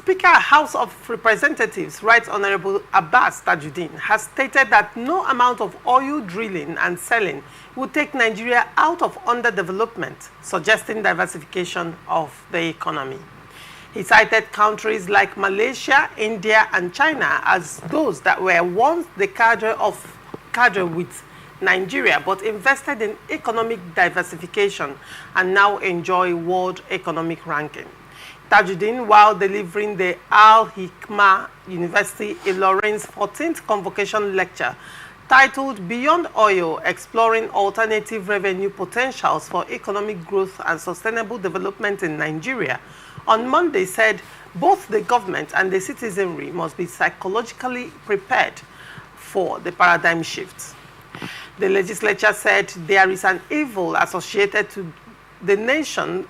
Speaker, House of Representatives, Right Honorable Abbas Tajudeen, has stated that no amount of oil drilling and selling will take Nigeria out of underdevelopment, suggesting diversification of the economy. He cited countries like Malaysia, India, and China as those that were once the cadre with Nigeria, but invested in economic diversification and now enjoy World Economic Ranking. Tajudeen, while delivering the Al-Hikmah University Ilorin's 14th convocation lecture titled Beyond Oil, Exploring Alternative Revenue Potentials for Economic Growth and Sustainable Development in Nigeria, on Monday said both the government and the citizenry must be psychologically prepared for the paradigm shift. The legislature said there is an evil associated to the nation's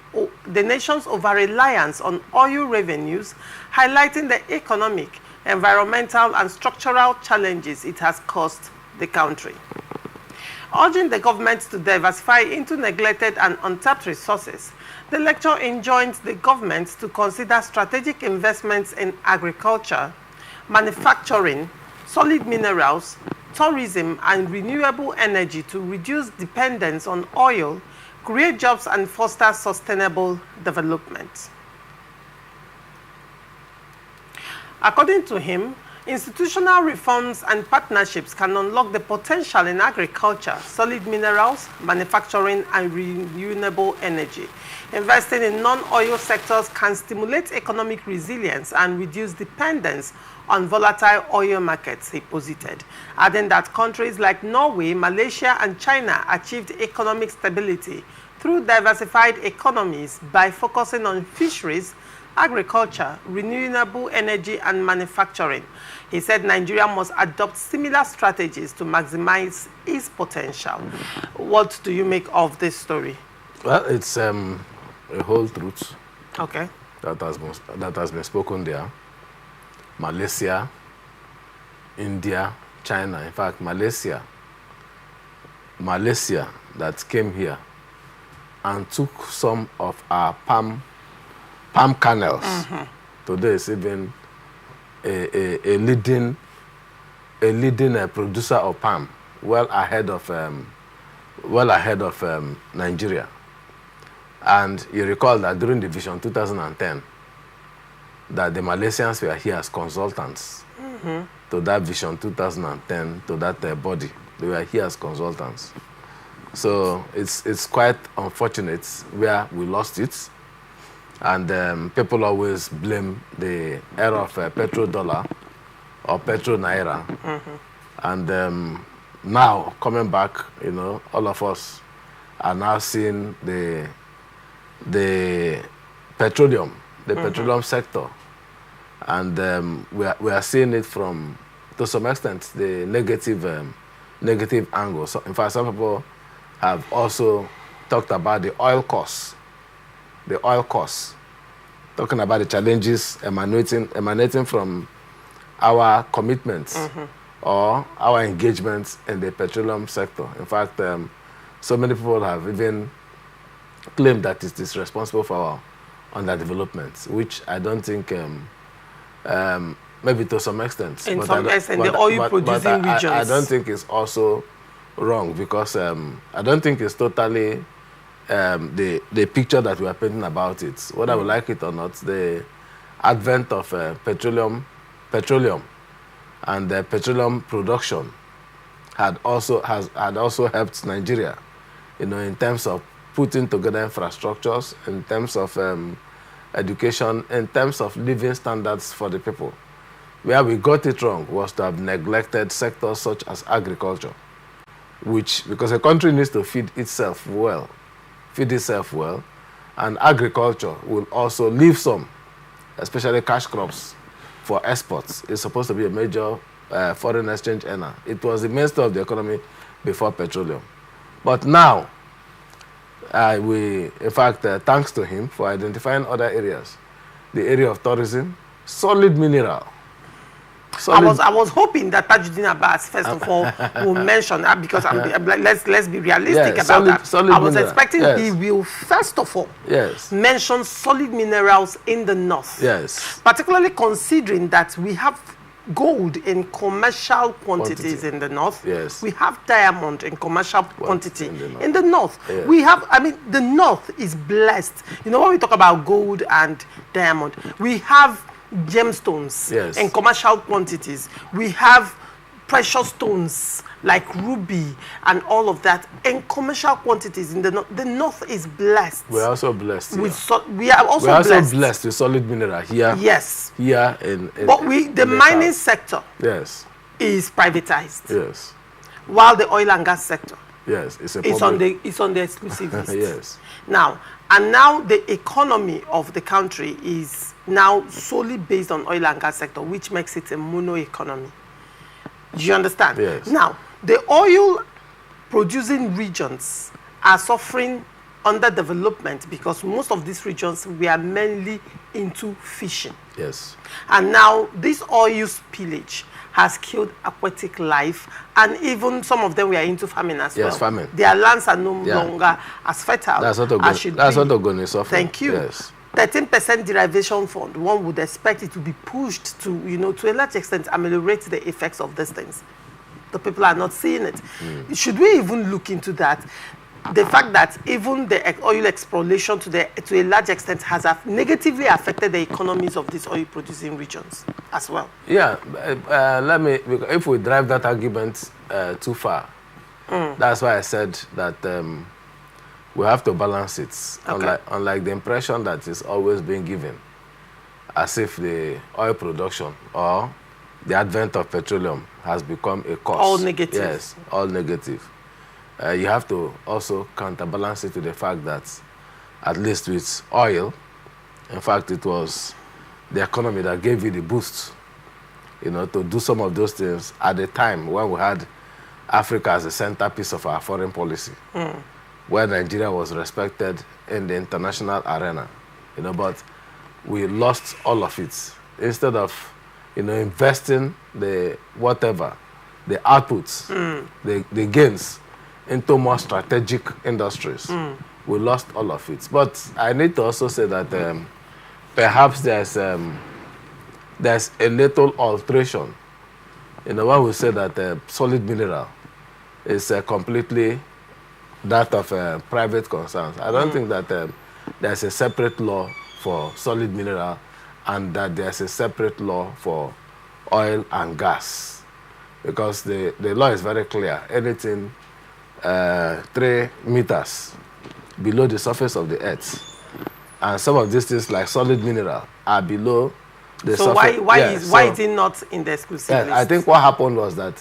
over-reliance on oil revenues, highlighting the economic, environmental, and structural challenges it has caused the country. Urging the government to diversify into neglected and untapped resources, the lecture enjoins the government to consider strategic investments in agriculture, manufacturing, solid minerals, tourism, and renewable energy to reduce dependence on oil, create jobs, and foster sustainable development. According to him, institutional reforms and partnerships can unlock the potential in agriculture, solid minerals, manufacturing, and renewable energy. Investing in non-oil sectors can stimulate economic resilience and reduce dependence on volatile oil markets, he posited, adding that countries like Norway, Malaysia, and China achieved economic stability through diversified economies by focusing on fisheries, agriculture, renewable energy, and manufacturing. He said Nigeria must adopt similar strategies to maximize its potential. What do you make of this story? Well, it's a whole truth. Okay. That has been spoken there. Malaysia, India, China. In fact, Malaysia that came here and took some of our palm kernels. Today is even a leading producer of palm, well ahead of Nigeria. And you recall that during the Vision 2010, that the Malaysians were here as consultants to that Vision 2010, to that body. They were here as consultants. So it's quite unfortunate where we lost it. And people always blame the era of petrodollar or petro naira. And now, coming back, you know, all of us are now seeing the petroleum sector. And we are seeing it from, to some extent, the negative angle. So, in fact, some people have also talked about the oil costs. Talking about the challenges emanating from our commitments or our engagements in the petroleum sector. In fact, so many people have even claimed that it is responsible for our underdevelopment, which I don't think, maybe to some extent. In some extent, the oil-producing regions. I don't think it's also wrong, because I don't think it's totally the picture that we are painting about it. Whether I would like it or not, the advent of petroleum and petroleum production had also helped Nigeria, you know, in terms of putting together infrastructures, in terms of education, in terms of living standards for the people. Where we got it wrong was to have neglected sectors such as agriculture, which, because a country needs to feed itself well, and agriculture will also leave some, especially cash crops, for exports. It's supposed to be a major foreign exchange earner. It was the mainstay of the economy before petroleum. But now, in fact, thanks to him for identifying other areas, the area of tourism, solid mineral. I was hoping that Tajudeen Abbas, first of all, will mention that, because let's be realistic about that. I was expecting he will, first of all, mention solid minerals in the north. Yes. Particularly considering that we have gold in commercial quantities in the north. Yes. We have diamond in commercial quantity in the north. Yes. We have, I mean, the north is blessed. You know, when we talk about gold and diamond, we have gemstones in commercial quantities. We have precious stones like ruby and all of that in commercial quantities in the north. The north is blessed. We're also blessed. We are also blessed with solid mineral here. Yes. Here but the mining sector is privatized. Yes. While the oil and gas sector it's on the exclusive list. Yes. Now the economy of the country is now solely based on oil and gas sector, which makes it a mono economy. Do you understand? Yes. Now, the oil producing regions are suffering underdevelopment because most of these regions were mainly into fishing. Yes. And now this oil spillage has killed aquatic life, and even some of them were into farming as well. Yes, farming. Their lands are no longer as fertile as should be. That's what Ogun is suffering. Thank you. Yes. 13% derivation fund, one would expect it to be pushed to, to a large extent ameliorate the effects of these things. The people are not seeing it. Should we even look into that? The fact that even the oil exploration to a large extent has negatively affected the economies of these oil producing regions as well. Yeah, if we drive that argument too far, that's why I said that we have to balance it, unlike the impression that is always being given, as if the oil production or the advent of petroleum has become a cause. All negative. Yes, all negative. You have to also counterbalance it to the fact that, at least with oil, in fact, it was the economy that gave you the boost, to do some of those things at the time when we had Africa as a centerpiece of our foreign policy. Where Nigeria was respected in the international arena, but we lost all of it. Instead of, investing the outputs, the gains into more strategic industries, we lost all of it. But I need to also say that perhaps there's a little alteration, when we say that solid mineral is completely that of private concerns. I don't think that there's a separate law for solid mineral and that there's a separate law for oil and gas. Because the law is very clear. Anything 3 meters below the surface of the earth. And some of these things like solid mineral are below the surface. So why is it not in the exclusive list? I think what happened was that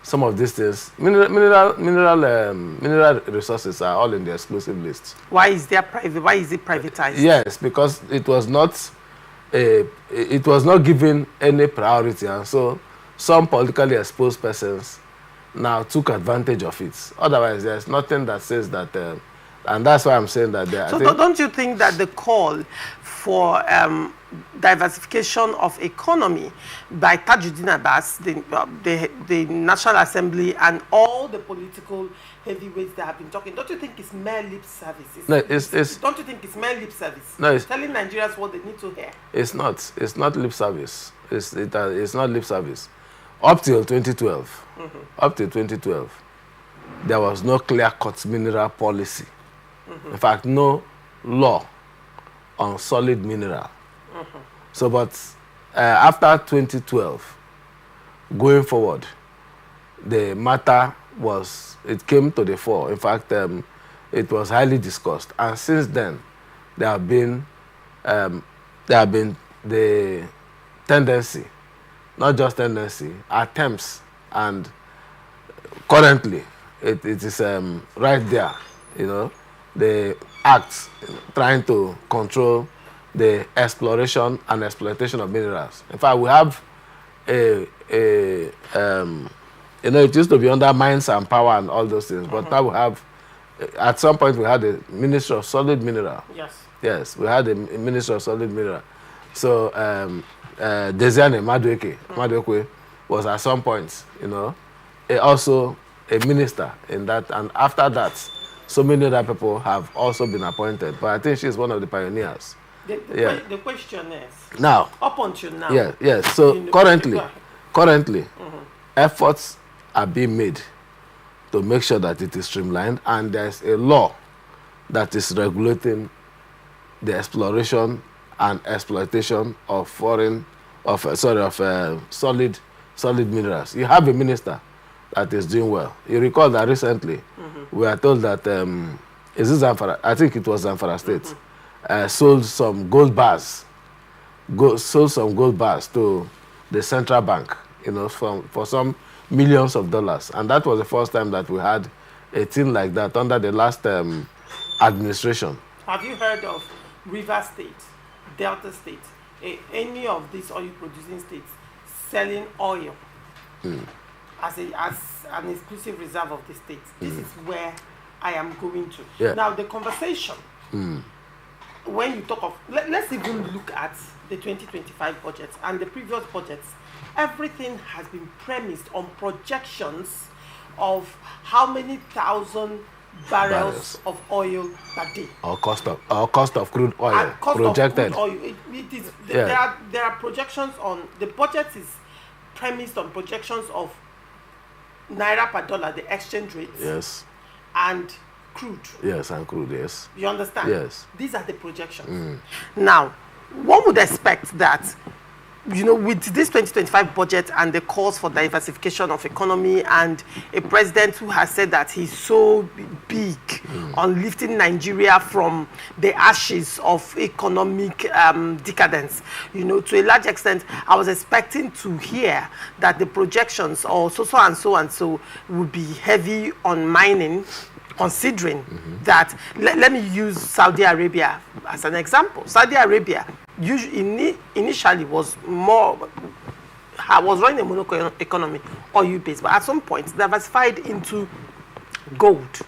some of these things, mineral resources are all in the exclusive list. Why is it privatized? Yes, because it was not given any priority, and so some politically exposed persons now took advantage of it. Otherwise, there's nothing that says that, and that's why I'm saying that. Don't you think that the call for diversification of economy by Tajudeen Abbas, the National Assembly, and all the political heavyweights that have been talking, don't you think it's mere lip service? Don't you think it's mere lip service? No, it's telling Nigerians what they need to hear. It's not. It's not lip service. It's not lip service. Up till 2012, there was no clear-cut mineral policy. In fact, no law on solid mineral. So, but after 2012, going forward, the matter it came to the fore. In fact, it was highly discussed. And since then, there have been the tendency, not just tendency, attempts, and currently it is right there, the acts trying to control the exploration and exploitation of minerals. In fact, we have it used to be under mines and power and all those things, but now we have, at some point we had a Ministry of Solid Mineral. Yes, we had a Ministry of Solid Mineral. So, Desiane Madueke was at some point, you know, also a minister in that, and after that, so many other people have also been appointed. But I think she's one of the pioneers. The question is, now, up until now. Yes. So currently, efforts are being made to make sure that it is streamlined, and there's a law that is regulating the exploration and exploitation of solid minerals. You have a minister that is doing well. You recall that recently we are told that is this Zamfara? I think it was Zamfara State. Sold some gold bars. Sold some gold bars to the central bank, you know, for some millions of dollars. And that was the first time that we had a thing like that under the last administration. Have you heard of River State, Delta State, any of these oil producing states selling oil as an exclusive reserve of the state? This is where I am going to. Yeah. Now the conversation, when you talk of, let's even look at the 2025 budget and the previous budgets. Everything has been premised on projections of how many thousand barrels of oil per day. Or cost of crude oil projected. Of crude oil. There are projections on, the budget is premised on projections of naira per dollar, the exchange rates. Yes. And crude. Yes, and crude, yes. You understand? Yes. These are the projections. Now, one would expect that, you know, with this 2025 budget and the calls for diversification of economy, and a president who has said that he's so big on lifting Nigeria from the ashes of economic decadence, you know, to a large extent, I was expecting to hear that the projections or so and so would be heavy on mining, considering that, let me use Saudi Arabia as an example. Saudi Arabia initially was running a monopoly economy, oil-based, but at some point diversified into gold.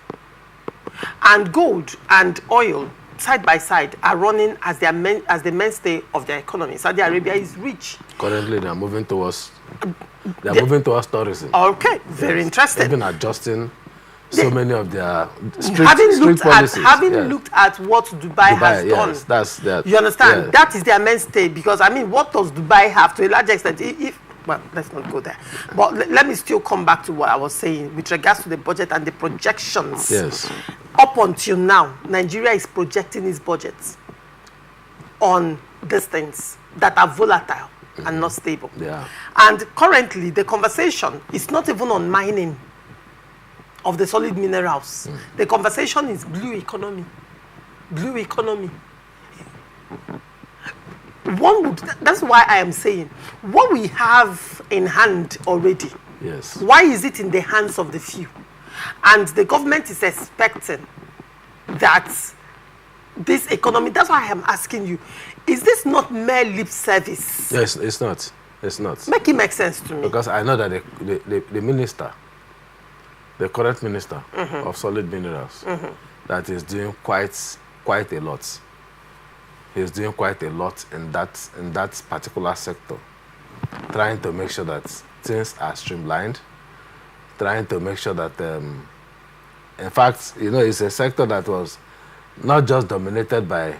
And gold and oil, side by side, are running as the mainstay of their economy. Saudi Arabia is rich. Currently, they are moving towards tourism. Okay, very interesting. Even adjusting so many of their strict policies. Having looked at what Dubai has done. That's that. You understand? Yes. That is their mainstay, because I mean, what does Dubai have to a large extent? Well, let's not go there. But let me still come back to what I was saying with regards to the budget and the projections. Yes. Up until now, Nigeria is projecting its budgets on these things that are volatile and not stable. Yeah. And currently, the conversation is not even on mining of the solid minerals. The conversation is blue economy. Blue economy. That's why I am saying, what we have in hand already, yes, why is it in the hands of the few? And the government is expecting that this economy, that's why I am asking you, is this not mere lip service? Yes, it's not. It's not. Make it make sense to me. Because I know that the minister, the current minister of solid minerals, that is doing quite a lot. He's doing quite a lot in that particular sector, trying to make sure that things are streamlined, trying to make sure that, in fact, you know, it's a sector that was not just dominated by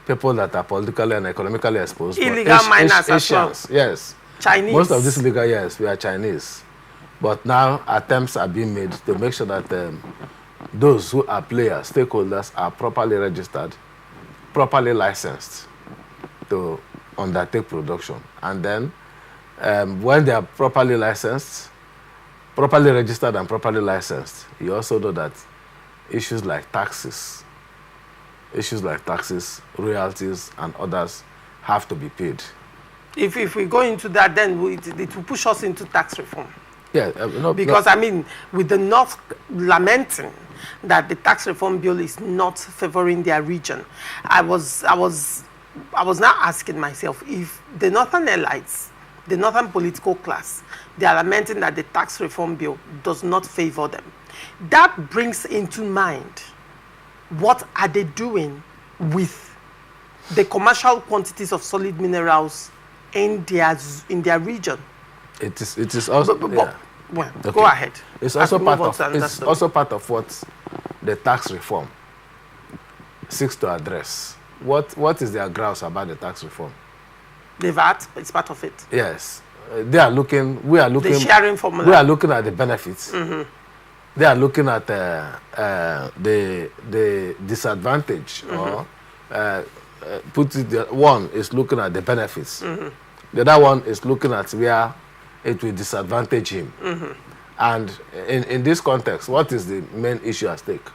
people that are politically and economically exposed, illegal miners as well. Yes. Chinese. Most of these illegal, yes, we are Chinese. But now attempts are being made to make sure that those who are players, stakeholders, are properly registered, properly licensed to undertake production. And then when they are properly licensed, properly registered and properly licensed, you also know that issues like taxes, royalties, and others have to be paid. If we go into that, then it will push us into tax reform. Yeah, because I mean, with the North lamenting that the tax reform bill is not favoring their region, I was now asking myself, if the Northern elites, the Northern political class, they are lamenting that the tax reform bill does not favor them, that brings into mind, what are they doing with the commercial quantities of solid minerals in their region? It is also well, okay. Go ahead. It's also part of what the tax reform seeks to address. What is their grouse about the tax reform? The VAT is part of it. Yes, we are looking. The sharing formula. We are looking at the benefits. They are looking at the disadvantage, or one is looking at the benefits. The other one is looking at where it will disadvantage him. And in this context, what is the main issue at stake?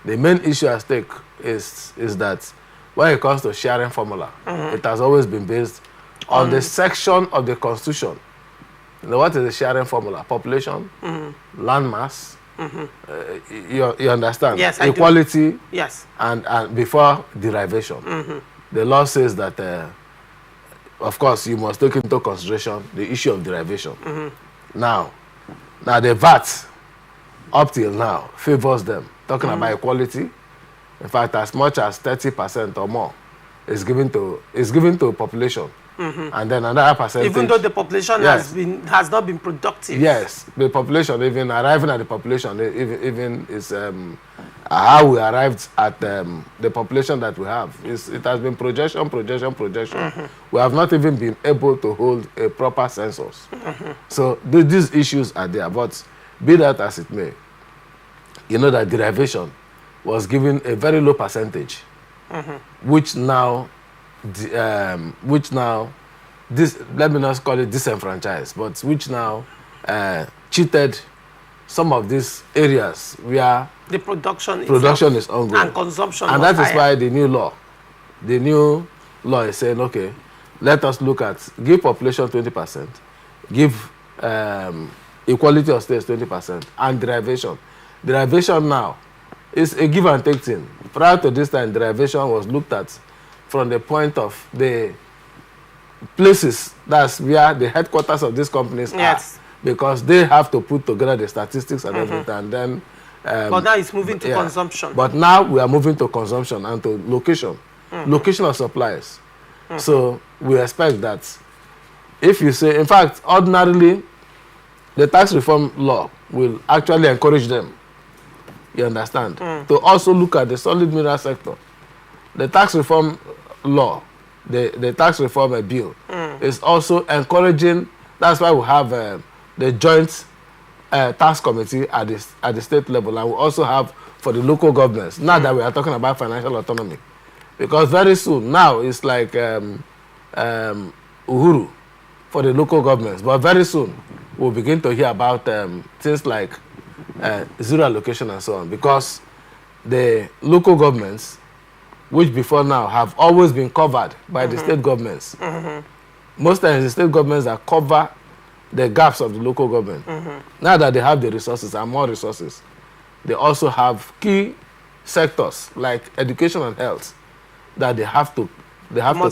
The main issue at stake is that when it comes to sharing formula, it has always been based on the section of the Constitution. You know, what is the sharing formula? Population, land mass, you understand? Yes, equality, I do. Yes. And before derivation. The law says that, of course, you must take into consideration the issue of derivation. Now the VAT, up till now, favors them. Talking about equality, in fact, as much as 30% or more is given to population. And then another percentage. Even though the population has not been productive. Yes, the population, even arriving at the population, even is how we arrived at the population that we have. It has been projection. We have not even been able to hold a proper census. So these issues are there, but be that as it may, you know that derivation was given a very low percentage, which now, let me not call it disenfranchised, but which now cheated some of these areas where the production is ongoing and consumption, and that is why the new law is saying, okay, let us look at give population 20%, give equality of states 20%, and derivation. Derivation now is a give and take thing. Prior to this time, derivation was looked at from the point of the places, that's where the headquarters of these companies are, because they have to put together the statistics and everything, and then but now it's moving to consumption. But now we are moving to consumption and to location of supplies. So we expect that if you say, in fact, ordinarily the tax reform law will actually encourage them, you understand, to also look at the solid mineral sector. The tax reform law, the tax reform bill is also encouraging. That's why we have the joint tax committee at the state level, and we also have for the local governments. Now that we are talking about financial autonomy, because very soon now it's like Uhuru for the local governments, but very soon we'll begin to hear about things like zero allocation and so on, because the local governments, which before now have always been covered by the state governments. Most times the state governments that cover the gaps of the local government. Now that they have the resources and more resources, they also have key sectors like education and health that they must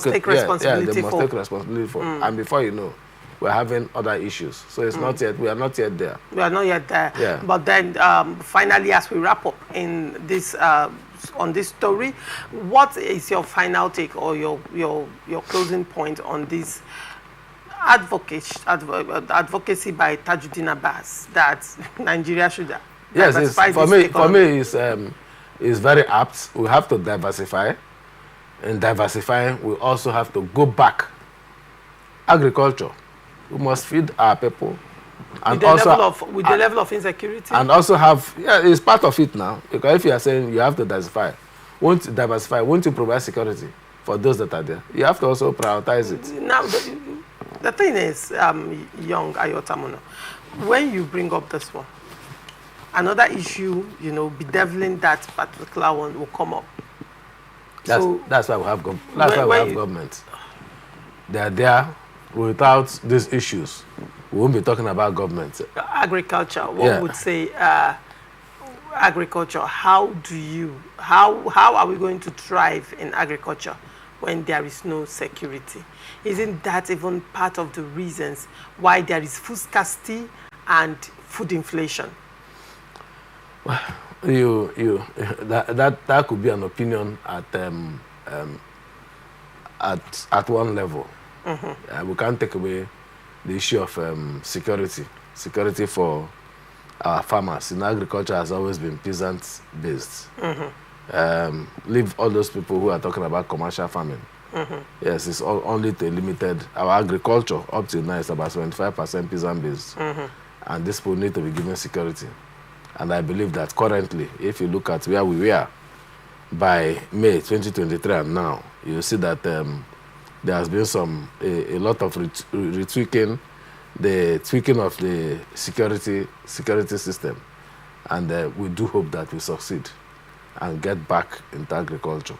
take responsibility for. And before you know, we're having other issues. So it's not yet, we are not yet there. We are not yet there. Yeah. But then finally, as we wrap up in this on this story, what is your final take or your closing point on this advocacy by Tajudeen Abbas that Nigeria should diversify? Yes, for me is very apt. We have to diversify. In diversifying, we also have to go back. Agriculture, we must feed our people, and with the level of insecurity, and also have it's part of it now. Because if you are saying you have to diversify, won't you provide security for those that are there? You have to also prioritize it. Now, the thing is, young Ayotamuno, when you bring up this one, another issue, bedeviling that particular one will come up. That's why we have government. They are there. Without these issues, we won't be talking about government. Agriculture, one would say, agriculture, how are we going to thrive in agriculture when there is no security? Isn't that even part of the reasons why there is food scarcity and food inflation? Well, that could be an opinion at one level. We can't take away the issue of security for our farmers. In agriculture has always been peasant-based. Leave all those people who are talking about commercial farming. Yes, it's only to limited. Our agriculture up till now is about 75% peasant-based. And these people need to be given security. And I believe that currently, if you look at where we were by May 2023 and now, you see that there has been a lot of retweaking, the tweaking of the security system. And we do hope that we succeed and get back into agriculture.